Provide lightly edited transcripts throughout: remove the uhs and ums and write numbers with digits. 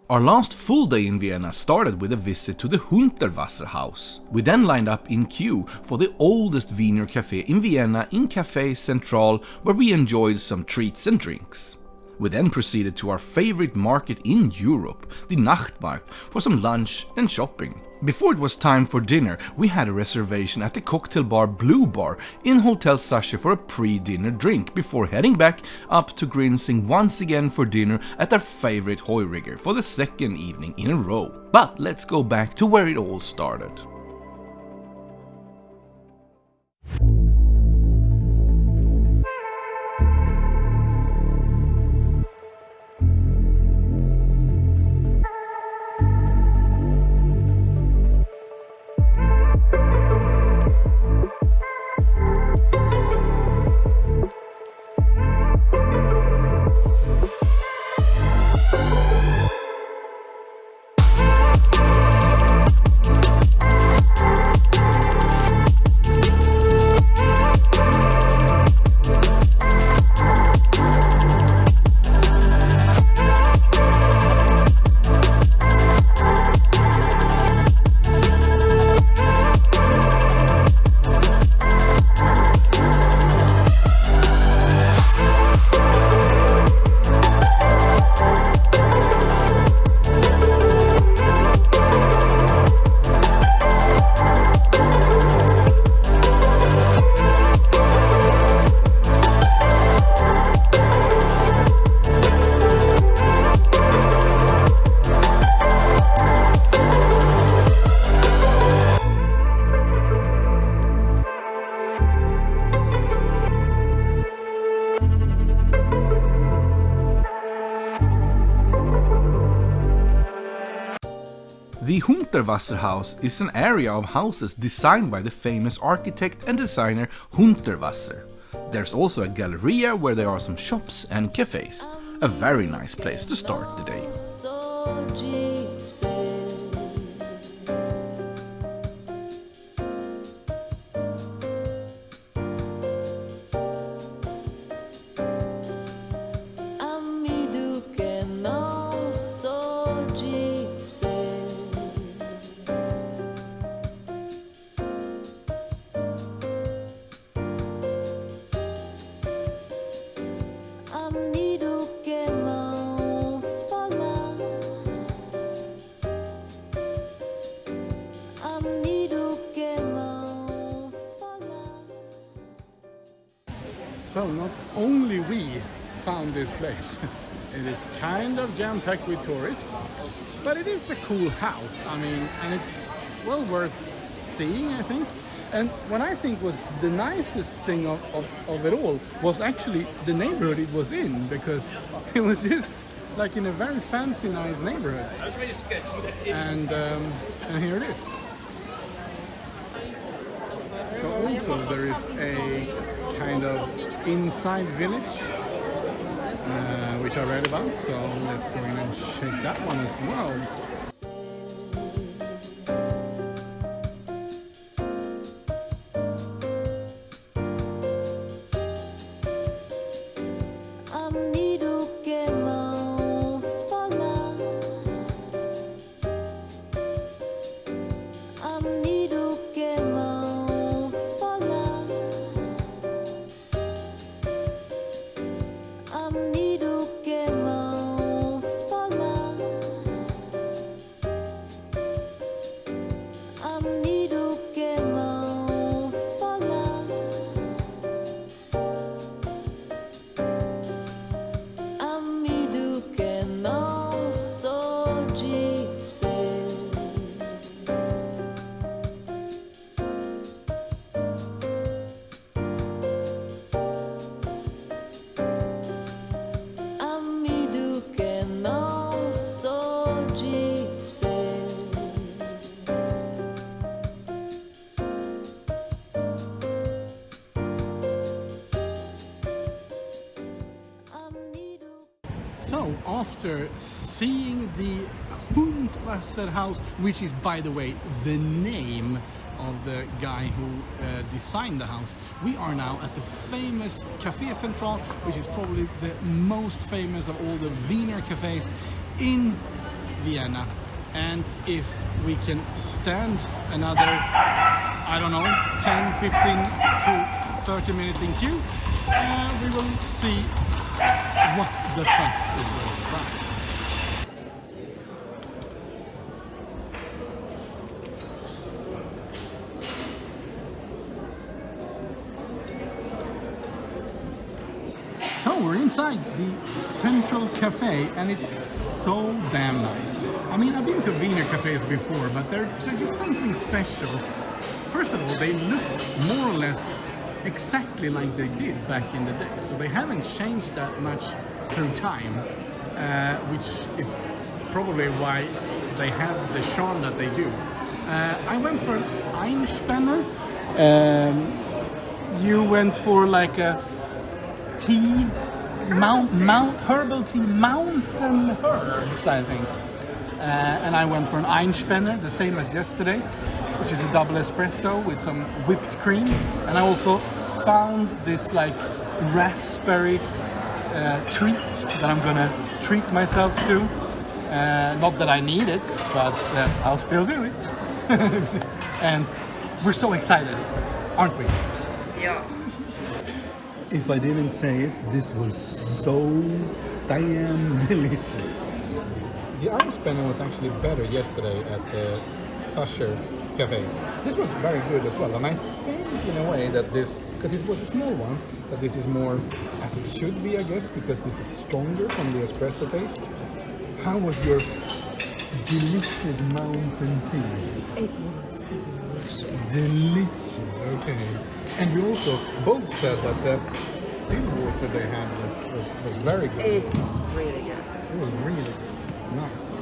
Our last full day in Vienna started with a visit to the Hundertwasserhaus. We then lined up in queue for the oldest Wiener café in Vienna in Café Central, where we enjoyed some treats and drinks. We then proceeded to our favorite market in Europe, the Nachtmarkt, for some lunch and shopping. Before it was time for dinner, we had a reservation at the cocktail bar Blue Bar in Hotel Sacher for a pre-dinner drink before heading back up to Grinzing once again for dinner at our favorite Heuriger for the second evening in a row. But let's go back to where it all started. The Hundertwasserhaus is an area of houses designed by the famous architect and designer Hundertwasser. There's also a galleria where there are some shops and cafes. A very nice place to start the day. So not only we found this place, it is kind of jam-packed with tourists, but it is a cool house. I mean, and it's well worth seeing, I think. And what I think was the nicest thing of it all was actually the neighborhood it was in, because it was just like in a very fancy, nice neighborhood. And here it is. So also there is a kind of inside village, which I read about, so let's go in and check that one as well. So after seeing the Hundertwasserhaus, which is by the way the name of the guy who designed the house, we are now at the famous Café Central, which is probably the most famous of all the Wiener cafes in Vienna, and if we can stand another, I don't know, 10, 15 to 30 minutes in queue, we will see what the fuss is all about. So we're inside the central cafe, and it's so damn nice. I mean, I've been to Wiener cafes before, but they're just something special. First of all, they look more or less exactly like they did back in the day, so they haven't changed that much through time, which is probably why they have the charm that they do. I went for an Einspanner. You went for like a tea, herbal tea, mountain herbs, I think. And I went for an Einspanner, the same as yesterday, which is a double espresso with some whipped cream. And I also found this like raspberry treat that I'm gonna treat myself to. Not that I need it, but I'll still do it. And we're so excited, aren't we? Yeah. If I didn't say it, this was so damn delicious. The Einspanner was actually better yesterday at the Sacher cafe. This was very good as well, and I think in a way that this, because it was a small one, that this is more as it should be, I guess, because this is stronger from the espresso taste. How was your delicious mountain tea? It was delicious. Delicious, okay. And you also both said that the still water they had was very good. It was really good. It was really good. Nice.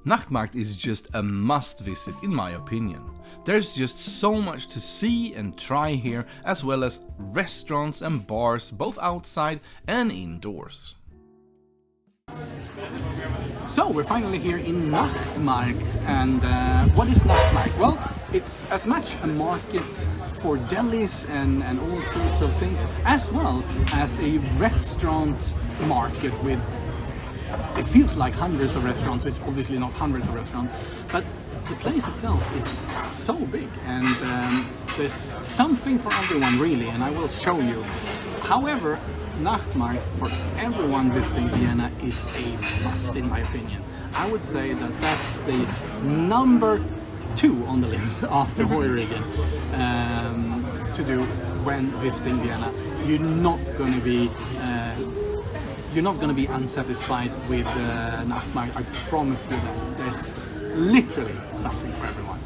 Nachtmarkt is just a must visit in my opinion. There's just so much to see and try here, as well as restaurants and bars both outside and indoors. So we're finally here in Nachtmarkt, and what is Nachtmarkt? Well, it's as much a market for delis and all sorts of things, as well as a restaurant market with, it feels like hundreds of restaurants. It's obviously not hundreds of restaurants, but the place itself is so big, and there's something for everyone really, and I will show you. However, Nachtmarkt for everyone visiting Vienna is a must in my opinion. I would say that that's the number 2 on the list after Heuriger to do when visiting Vienna. You're not going to be unsatisfied with Nachtmarkt. I promise you that. There's literally something for everyone.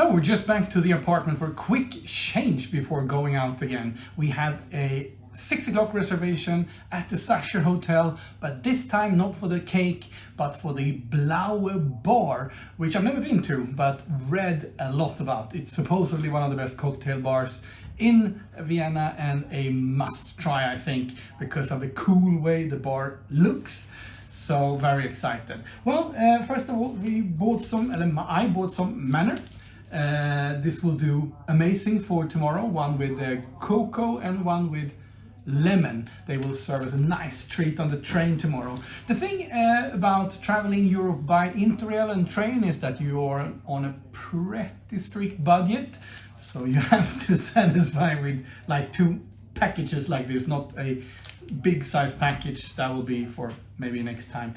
So we're just back to the apartment for a quick change before going out again. We have a 6 o'clock reservation at the Sacher Hotel, but this time not for the cake, but for the Blaue Bar, which I've never been to, but read a lot about. It's supposedly one of the best cocktail bars in Vienna and a must try, I think, because of the cool way the bar looks. So very excited. Well, first of all, I bought some manor. This will do amazing for tomorrow, one with cocoa and one with lemon. They will serve as a nice treat on the train tomorrow. The thing about traveling Europe by INTERRAIL and train is that you are on a pretty strict budget, so you have to satisfy with like 2 packages like this, not a big size package. That will be for maybe next time.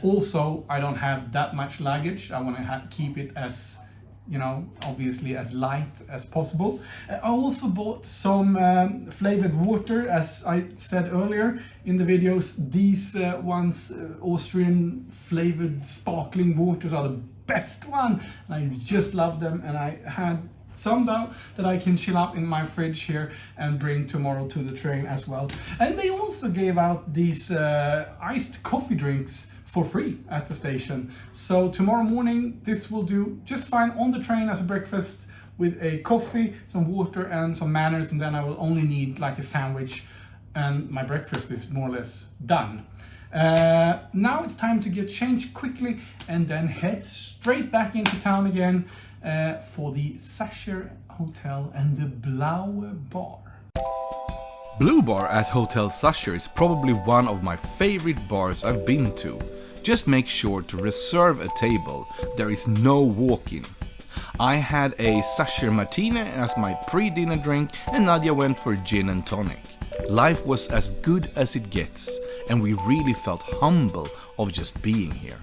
Also, I don't have that much luggage. I want to keep it as, you know, obviously as light as possible. I also bought some flavored water, as I said earlier in the videos. These ones, Austrian flavored sparkling waters, are the best one. I just love them, and I had some now that I can chill out in my fridge here and bring tomorrow to the train as well. And they also gave out these iced coffee drinks for free at the station. So tomorrow morning this will do just fine on the train as a breakfast, with a coffee, some water and some manners, and then I will only need like a sandwich and my breakfast is more or less done. Now it's time to get changed quickly and then head straight back into town again for the Sacher Hotel and the Blaue Bar. Blue Bar at Hotel Sacher is probably one of my favorite bars I've been to. Just make sure to reserve a table, there is no walk-in. I had a Sacher Martini as my pre-dinner drink and Nadia went for gin and tonic. Life was as good as it gets, and we really felt humble of just being here.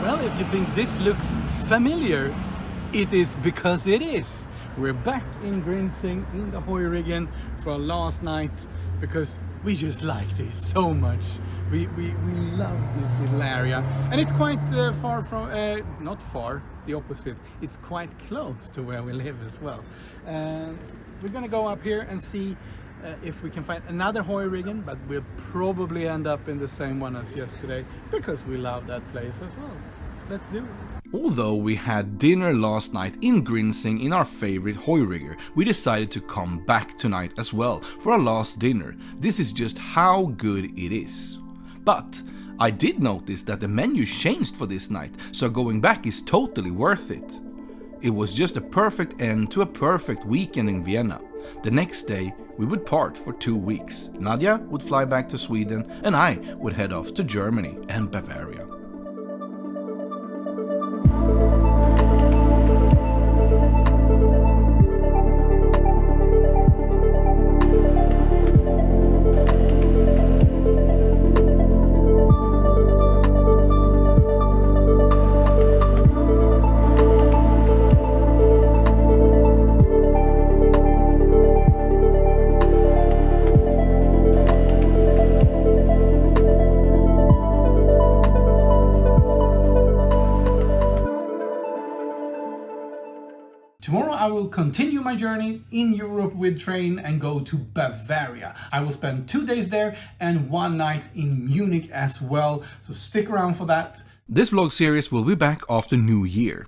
Well, if you think this looks familiar, it is because it is. We're back in Grinzing in the Heuriger for our last night because we just like this so much. We love this little area, and it's quite far from, not far, the opposite. It's quite close to where we live as well. We're gonna go up here and see if we can find another Heuriger, but we'll probably end up in the same one as yesterday because we love that place as well. Let's do it. Although we had dinner last night in Grinzing in our favorite Heuriger, we decided to come back tonight as well for our last dinner. This is just how good it is. But I did notice that the menu changed for this night, so going back is totally worth it. It was just a perfect end to a perfect weekend in Vienna. The next day we would part for 2 weeks. Nadia would fly back to Sweden and I would head off to Germany and Bavaria. will continue my journey in Europe with train and go to Bavaria. I will spend 2 days there and 1 night in Munich as well, so stick around for that. This vlog series will be back after New Year.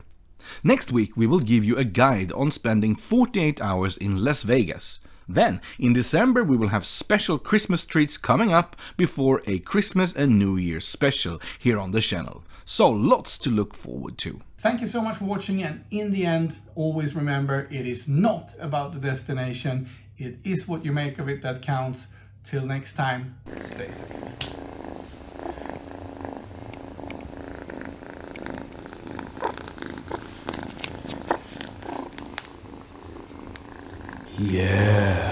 Next week we will give you a guide on spending 48 hours in Las Vegas. Then, in December we will have special Christmas treats coming up before a Christmas and New Year special here on the channel. So lots to look forward to. Thank you so much for watching, and in the end, always remember, it is not about the destination, it is what you make of it that counts. Till next time, stay safe. Yeah.